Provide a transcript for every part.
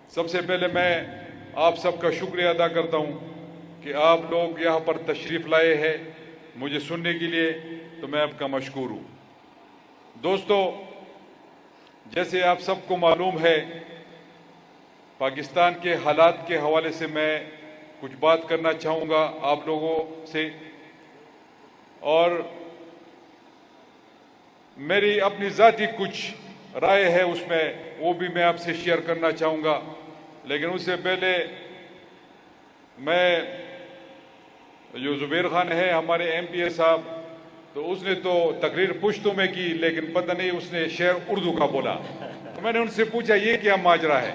सबसे पहले मैं आप सबका शुक्रिया अदा करता हूं कि आप लोग यहां पर तशरीफ लाए हैं मुझे सुनने के लिए, तो मैं आपका मशकूर हूं। दोस्तों, जैसे आप सबको मालूम है, पाकिस्तान के हालात के हवाले से मैं कुछ बात करना चाहूँगा आप लोगों से, और मेरी अपनी ज़ाती कुछ राय है उसमें, वो भी मैं आपसे शेयर करना चाहूँगा। लेकिन उससे पहले मैं, जो जुबैर खान है हमारे एमपीए साहब, तो उसने तो तकरीर पुश्तो में की, लेकिन पता नहीं उसने शेर उर्दू का बोला। तो मैंने उनसे पूछा ये क्या माजरा है,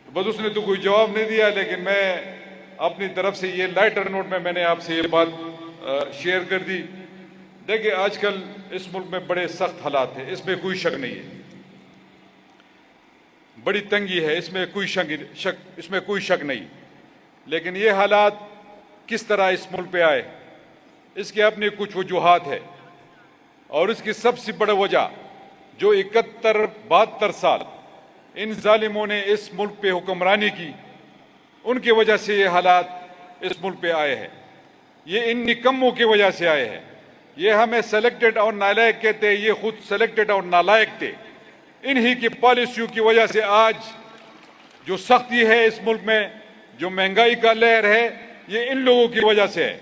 बस उसने तो कोई जवाब नहीं दिया। लेकिन मैं अपनी तरफ से ये लाइटर नोट में मैंने आपसे ये बात शेयर कर दी। देखिए, आजकल इस मुल्क में बड़े सख्त हालात हैं, इसमें कोई शक नहीं है, बड़ी तंगी है, इसमें कोई शक नहीं। लेकिन ये हालात किस तरह इस मुल्क पे आए, इसके अपने कुछ वजूहात है, और इसकी सबसे बड़ी वजह जो 71-72 साल इन जालिमों ने इस मुल्क पे हुक्मरानी की, उनकी वजह से ये हालात इस मुल्क पे आए हैं। ये इन निकम्मों की वजह से आए हैं। ये हमें सेलेक्टेड और नालायक कहते हैं, ये खुद सेलेक्टेड और नालायक थे। इन्हीं की पॉलिसियों की वजह से आज जो सख्ती है इस मुल्क में, जो महंगाई का लहर है, ये इन लोगों की वजह से है।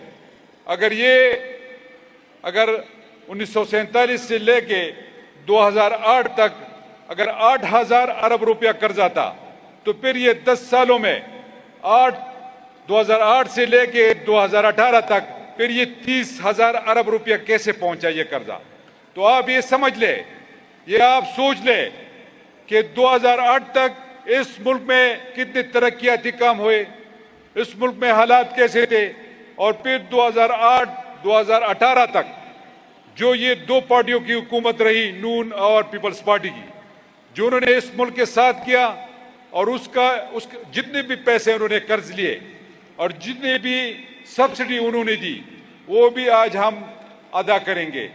अगर 1947 से लेके 2008 तक अगर 8,000 अरब रुपया कर्जा था, तो फिर ये 10 सालों में 2008 से लेके 2018 तक फिर ये 30,000 अरब रुपया कैसे पहुंचा ये कर्जा। तो आप ये समझ ले, ये आप सोच ले कि 2008 तक इस मुल्क में कितने तरक्याती काम हुए, इस मुल्क में हालात कैसे थे, और फिर 2008-2018 तक जो ये दो पार्टियों की हुकूमत रही, नून और पीपल्स पार्टी की, जो उन्होंने इस मुल्क के साथ किया, और जितने भी पैसे उन्होंने कर्ज लिए और जितने भी सब्सिडी उन्होंने दी, वो भी आज हम अदा करेंगे।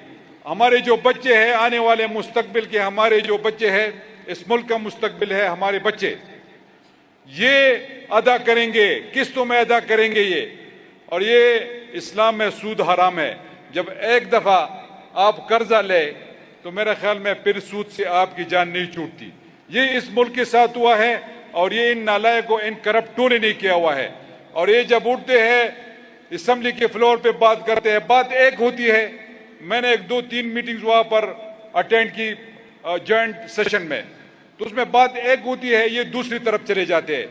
हमारे जो बच्चे हैं, आने वाले मुस्तकबिल के हमारे जो बच्चे हैं, इस मुल्क का मुस्तकबिल है हमारे बच्चे, ये अदा करेंगे, किस्तों में अदा करेंगे ये। और ये इस्लाम में सूद हराम है। जब एक दफा आप कर्जा ले, तो मेरा ख्याल में फिर सूद से आपकी जान नहीं छूटती। ये इस मुल्क के साथ हुआ है, और ये इन नालायकों, इन करप्टों ने नहीं किया हुआ है। और ये जब उठते हैं असेंबली के फ्लोर पे बात करते हैं, बात एक होती है। मैंने 1-2-3 मीटिंग्स वहां पर अटेंड की जॉइंट सेशन में, तो उसमें बात एक होती है, ये दूसरी तरफ चले जाते हैं।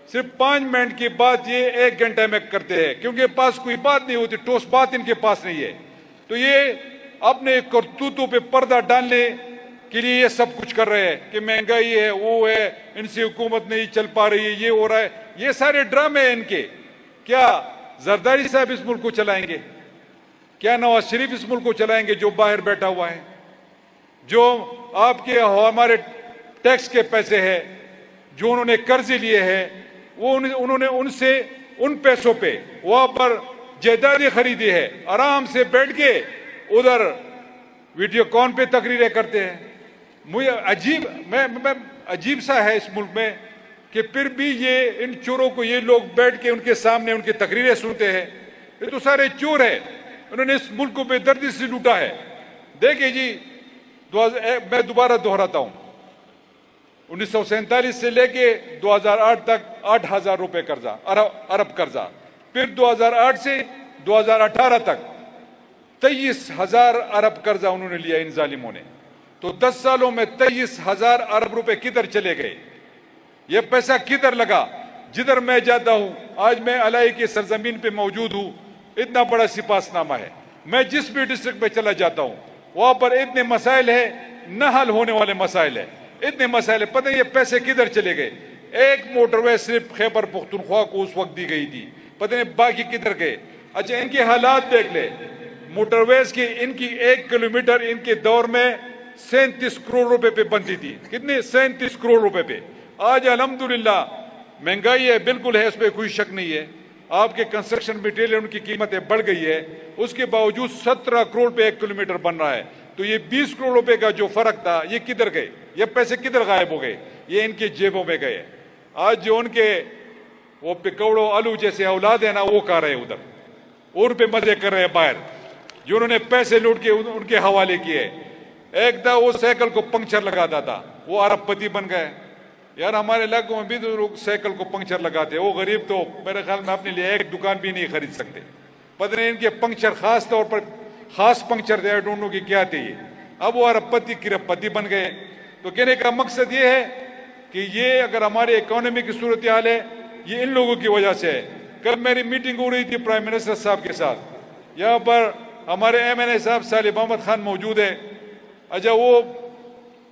सिर्फ 5 मिनट की बात ये 1 घंटे में करते हैं, क्योंकि पास कोई बात नहीं होती, ठोस बात इनके पास नहीं है। तो ये अपने करतूतों पे पर्दा डालने के लिए ये सब कुछ कर रहे हैं कि महंगाई है, वो है, इनसे हुकूमत नहीं चल पा रही है, ये हो रहा है। ये सारे ड्रामे हैं इनके। क्या जरदारी साहब इस मुल्क को चलाएंगे? क्या नवाज शरीफ इस मुल्क को चलाएंगे जो बाहर बैठा हुआ है? जो आपके हमारे टैक्स के पैसे हैं, जो उन्होंने कर्जे लिए हैं, वो उन्होंने उनसे उन पैसों पे वहां पर जायदादें खरीदी है, आराम से बैठ के उधर वीडियोकॉन पे तकरीरें करते हैं। मुझे अजीब सा है इस मुल्क में कि फिर भी ये इन चोरों को ये लोग बैठ के उनके सामने उनकी तकरीरें सुनते हैं। ये तो सारे चोर है, उन्होंने इस मुल्क को बेदर्दी से लूटा है। देखिए जी, मैं दोबारा दोहराता हूं, 1947 से लेके 2008 तक 8,000 रुपए कर्जा, अरब कर्जा, फिर 2008 से 2018 तक 23,000 अरब कर्जा उन्होंने लिया इन जालिमों ने। तो 10 सालों में 23,000 अरब रुपए किधर चले गए? ये पैसा किधर लगा? जिधर मैं जाता हूं, आज मैं अलाई की सरजमीन पे मौजूद हूं, इतना बड़ा सिपासनामा है। मैं जिस भी डिस्ट्रिक्ट में चला जाता हूं, वहां पर इतने मसाइल है, न हल होने वाले मसाइल है, इतने मसाइल है, पता नहीं ये पैसे किधर चले गए। एक मोटरवे सिर्फ खैबर पख्तूनख्वा को उस वक्त दी गई थी, पता नहीं बाकी किधर गए। अच्छा, इनके हालात देख ले, मोटरवेज की इनकी 1 किलोमीटर इनके दौर में 37 करोड़ रुपए पे बनती थी। कितने? 37 करोड़ रुपए पे। आज अल्हम्दुलिल्लाह महंगाई है, बिल्कुल है, उसमें कोई शक नहीं है। आपके कंस्ट्रक्शन मटेरियल उनकी कीमतें बढ़ गई है, उसके बावजूद 17 करोड़ पे 1 किलोमीटर बन रहा है। तो ये 20 करोड़ रुपए का जो फर्क था, ये किधर गए? ये पैसे किधर गायब हो गए? ये इनके जेबों में गए। आज जो उनके वो पिकौड़ो आलू जैसे औलाद है ना, वो खा रहे हैं उधर, और पे मजे कर रहे हैं बाहर, जो उन्होंने पैसे लूट के उनके हवाले किए। एक दफा वो साइकिल को पंक्चर लगाता था, वो अरबपति बन गए। यार हमारे इलाकों में भी तो लोग साइकिल को पंक्चर लगाते हैं, वो गरीब तो मेरे ख्याल में अपने लिए एक दुकान भी नहीं खरीद सकते। पता नहीं इनके पंक्चर खास तौर पर खास पंक्चर थे, ढूंढू की क्या थे ये। अब वो अरबपति किरबपति बन गए। तो कहने का मकसद ये है कि ये अगर हमारे इकोनॉमी की सूरत हाल है, ये इन लोगों की वजह से है। कल मेरी मीटिंग हो रही थी प्राइम मिनिस्टर साहब के साथ, यहाँ पर हमारे MNA साहब सालिब अहमद खान मौजूद है। अच्छा, वो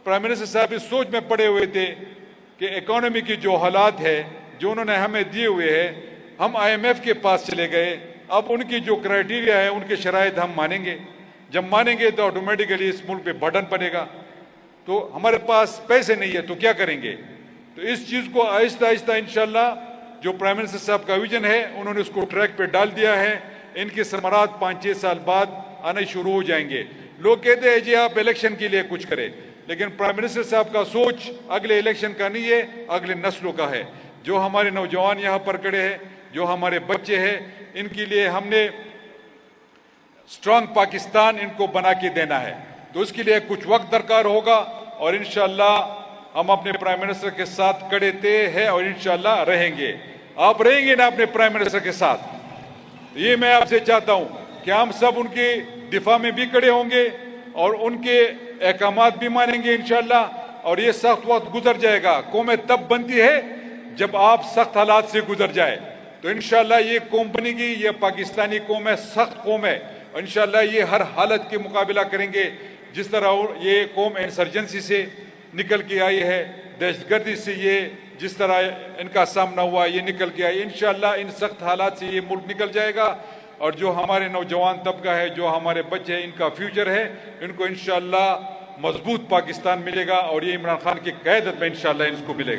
प्राइम मिनिस्टर साहब इस सोच में पड़े हुए थे कि इकोनॉमी की जो हालात है जो उन्होंने हमें दिए हुए हैं, हम IMF के पास चले गए। अब उनकी जो क्राइटेरिया है, उनके शराइत हम मानेंगे। जब मानेंगे तो ऑटोमेटिकली इस मुल्क पे बर्डन पड़ेगा। तो हमारे पास पैसे नहीं है तो क्या करेंगे? तो इस चीज को आहिस्ता आहिस्ता इंशाल्लाह जो प्राइम मिनिस्टर साहब का विजन है, उन्होंने उसको ट्रैक पे डाल दिया है। इनके समरात 5-6 साल बाद आने शुरू हो जाएंगे। लोग कहते हैं जी आप इलेक्शन के लिए कुछ करें, लेकिन प्राइम मिनिस्टर साहब का सोच अगले इलेक्शन का नहीं है, अगले नस्लों का है। जो हमारे नौजवान यहाँ पर खड़े हैं, जो हमारे बच्चे हैं, इनके लिए हमने स्ट्रांग पाकिस्तान इनको बना के देना है। तो उसके लिए कुछ वक्त दरकार होगा और इंशाल्लाह हम अपने प्राइम मिनिस्टर के साथ खड़े थे हैं और इंशाल्लाह रहेंगे। आप रहेंगे ना अपने प्राइम मिनिस्टर के साथ? ये मैं आपसे चाहता हूं कि हम सब उनके दिफा में भी खड़े होंगे और उनके अहकामात भी मानेंगे इंशाल्लाह। और ये सख्त वक्त गुजर जाएगा। कौमें तब बनती है जब आप सख्त हालात से गुजर जाए। तो इंशाल्लाह ये कौम बनेगी, ये पाकिस्तानी कौम है, सख्त कौम है। इंशाल्लाह ये हर हालत के मुकाबला करेंगे। जिस तरह ये कौम इंसर्जेंसी से निकल के आई है, दहशतगर्दी से ये जिस तरह इनका सामना हुआ, ये निकल के आई। इंशाल्लाह इन सख्त हालात से ये मुल्क निकल जाएगा और जो हमारे नौजवान तबका है, जो हमारे बच्चे हैं, इनका फ्यूचर है, इनको इंशाल्लाह मजबूत पाकिस्तान मिलेगा और ये इमरान खान की क़यादत में इंशाल्लाह इनको मिलेगा।